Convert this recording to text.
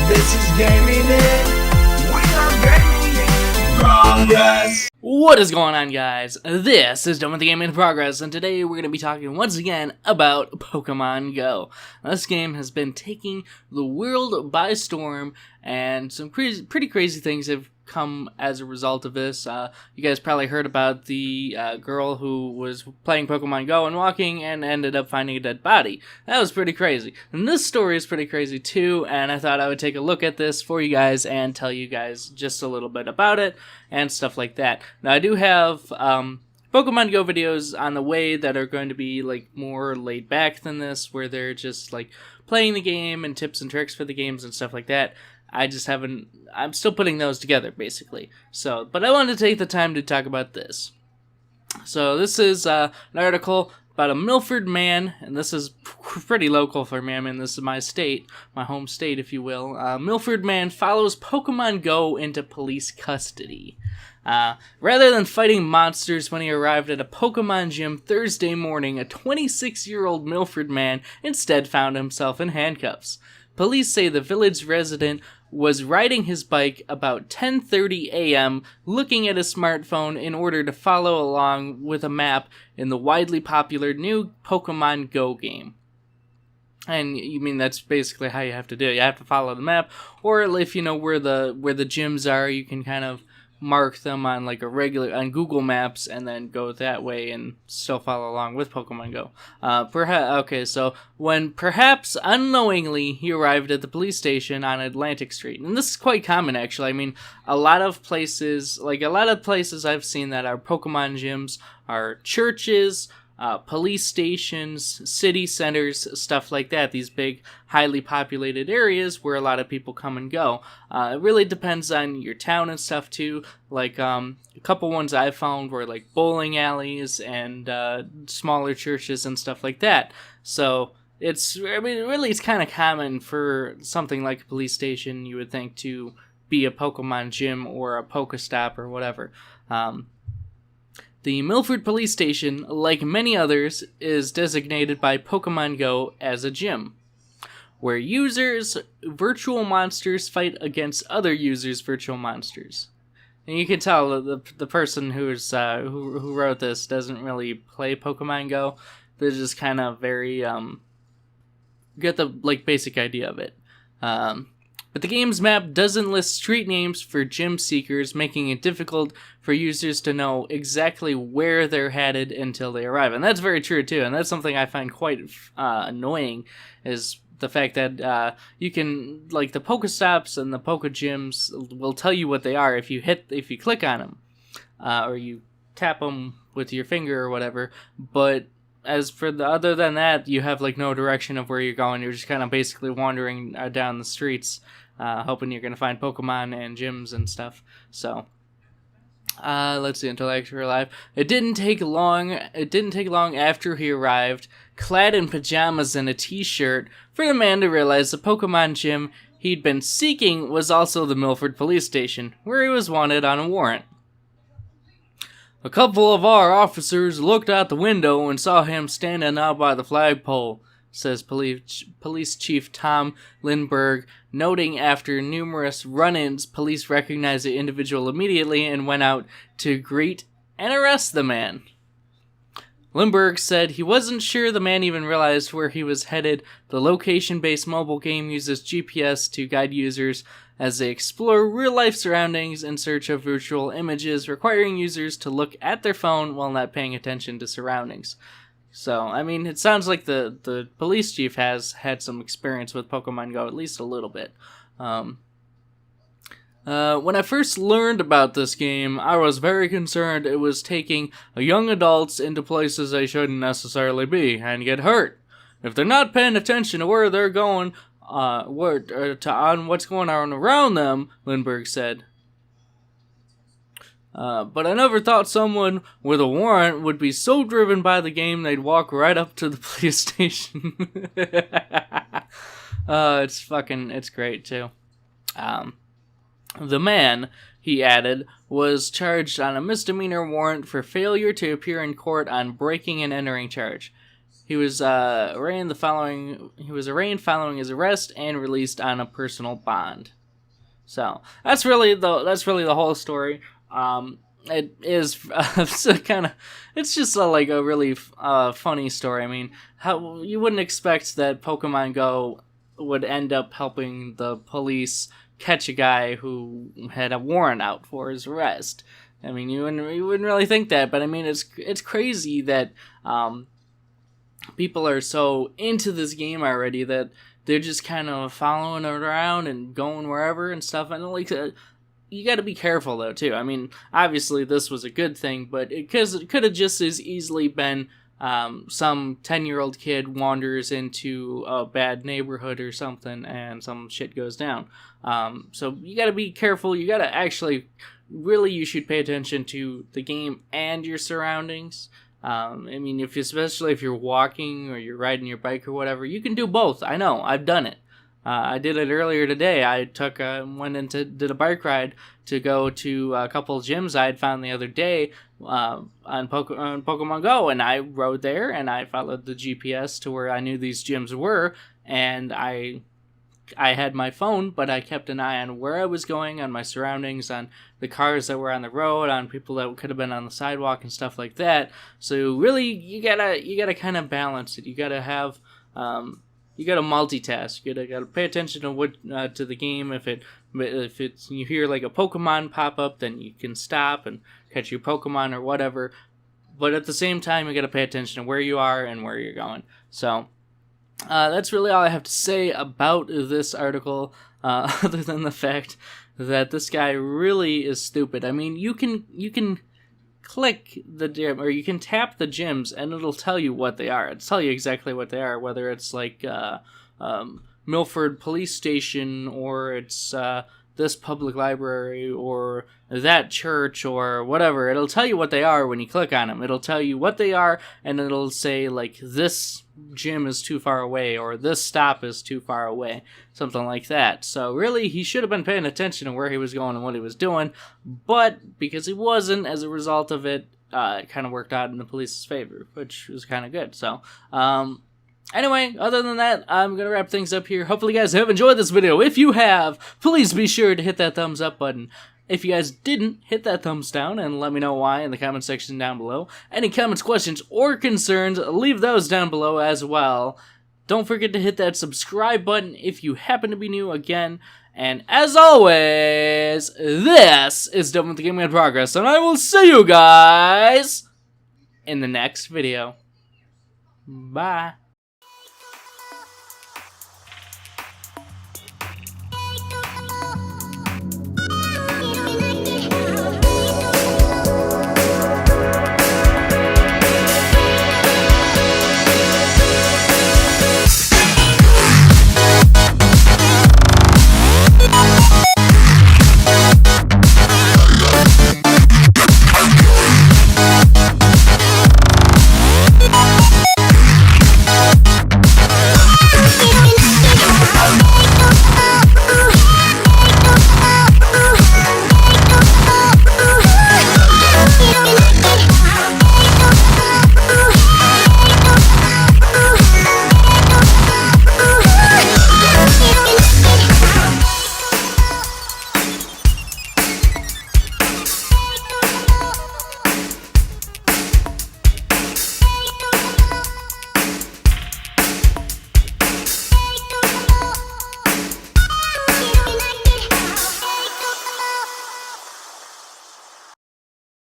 This is Gaming In. We are Gaming In Progress. What is going on, guys? This is Done with the Gaming in Progress, and today we're going to be talking once again about Pokemon Go. This game has been taking the world by storm, and some pretty crazy things have come as a result of this. You guys probably heard about the girl who was playing Pokemon Go and walking and ended up finding a dead body. That was pretty crazy. And this story is pretty crazy too, and I thought I would take a look at this for you guys and tell you guys just a little bit about it and stuff like that. Now, I do have Pokemon Go videos on the way that are going to be like more laid back than this, where they're just like playing the game and tips and tricks for the games and stuff like that. I'm still putting those together, basically. But I wanted to take the time to talk about this. So this is an article about a Milford man, and this is pretty local for me. I mean, this is my state, my home state, if you will. Milford man follows Pokemon Go into police custody. Rather than fighting monsters when he arrived at a Pokemon gym Thursday morning, a 26-year-old Milford man instead found himself in handcuffs. Police say the village resident was riding his bike about 10:30 a.m., looking at his smartphone in order to follow along with a map in the widely popular new Pokemon Go game. And you mean that's basically how you have to do it. You have to follow the map, or if you know where the gyms are, you can kind of mark them on like on Google Maps and then go that way and still follow along with Pokemon Go. So when perhaps unknowingly he arrived at the police station on Atlantic Street, and this is quite common actually. I mean, a lot of places I've seen that are Pokemon gyms are churches, police stations, city centers, stuff like that. These big, highly populated areas where a lot of people come and go. It really depends on your town and stuff too. Like a couple ones I've found were like bowling alleys and smaller churches and stuff like that. So it's kind of common for something like a police station, you would think, to be a Pokemon gym or a Pokestop or whatever. The Milford Police Station, like many others, is designated by Pokemon Go as a gym, where users' virtual monsters fight against other users' virtual monsters. And you can tell the person who wrote this doesn't really play Pokemon Go. They're just kind of very get the basic idea of it. But the game's map doesn't list street names for gym seekers, making it difficult for users to know exactly where they're headed until they arrive. And that's very true, too. And that's something I find quite annoying, is the fact that you can, like, the Pokestops and the Pokegyms will tell you what they are if you click on them. Or you tap them with your finger or whatever. But other than that, you have like no direction of where you're going. You're just kind of basically wandering down the streets, hoping you're gonna find Pokemon and gyms and stuff. So, let's see, until I actually arrived. It didn't take long after he arrived, clad in pajamas and a t-shirt, for the man to realize the Pokemon gym he'd been seeking was also the Milford Police Station, where he was wanted on a warrant. A couple of our officers looked out the window and saw him standing out by the flagpole, says Police Chief Tom Lindbergh, noting after numerous run-ins, police recognized the individual immediately and went out to greet and arrest the man. Lindbergh said he wasn't sure the man even realized where he was headed. The location-based mobile game uses GPS to guide users as they explore real-life surroundings in search of virtual images, requiring users to look at their phone while not paying attention to surroundings. So, I mean, it sounds like the police chief has had some experience with Pokemon Go, at least a little bit. When I first learned about this game, I was very concerned it was taking young adults into places they shouldn't necessarily be and get hurt. If they're not paying attention to where they're going, on what's going on around them, Lindbergh said. But I never thought someone with a warrant would be so driven by the game they'd walk right up to the police station. It's great too. The man, he added, was charged on a misdemeanor warrant for failure to appear in court on breaking and entering charge. He was arraigned following his arrest and released on a personal bond. So that's really the whole story. It is it's just like a really funny story. I mean, how you wouldn't expect that Pokemon Go would end up helping the police catch a guy who had a warrant out for his arrest. I mean, you wouldn't really think that, but I mean, it's crazy that people are so into this game already that they're just kind of following it around and going wherever and stuff. And like, you got to be careful though too. I mean, obviously this was a good thing, but it could have just as easily been some 10-year-old kid wanders into a bad neighborhood or something, and some shit goes down. So you got to be careful. You got to actually, really, you should pay attention to the game and your surroundings. I mean, especially if you're walking or you're riding your bike or whatever, you can do both. I know, I've done it. I did it earlier today. I did a bike ride to go to a couple gyms I had found the other day on Pokemon Go, and I rode there and I followed the GPS to where I knew these gyms were, and I had my phone, but I kept an eye on where I was going, on my surroundings, on the cars that were on the road, on people that could have been on the sidewalk and stuff like that. So really, you gotta kind of balance it. You gotta have you gotta multitask. You gotta pay attention to what to the game. If it's you hear like a Pokemon pop up, then you can stop and catch your Pokemon or whatever. But at the same time, you gotta pay attention to where you are and where you're going. So that's really all I have to say about this article, other than the fact that this guy really is stupid. I mean, you can click the gym, or you can tap the gyms, and it'll tell you what they are. It'll tell you exactly what they are, whether it's like Milford Police Station, or it's this public library, or that church, or whatever. It'll tell you what they are when you click on them. It'll tell you what they are, and it'll say, like, this gym is too far away, or this stop is too far away, something like that. So really, he should have been paying attention to where he was going and what he was doing, but because he wasn't, as a result of it, it kind of worked out in the police's favor, which was kind of good. So anyway, other than that, I'm gonna wrap things up here. Hopefully you guys have enjoyed this video. If you have, please be sure to hit that thumbs up button. If you guys didn't, hit that thumbs down and let me know why in the comment section down below. Any comments, questions, or concerns, leave those down below as well. Don't forget to hit that subscribe button if you happen to be new again. And as always, this is Done with the Gaming in Progress, and I will see you guys in the next video. Bye.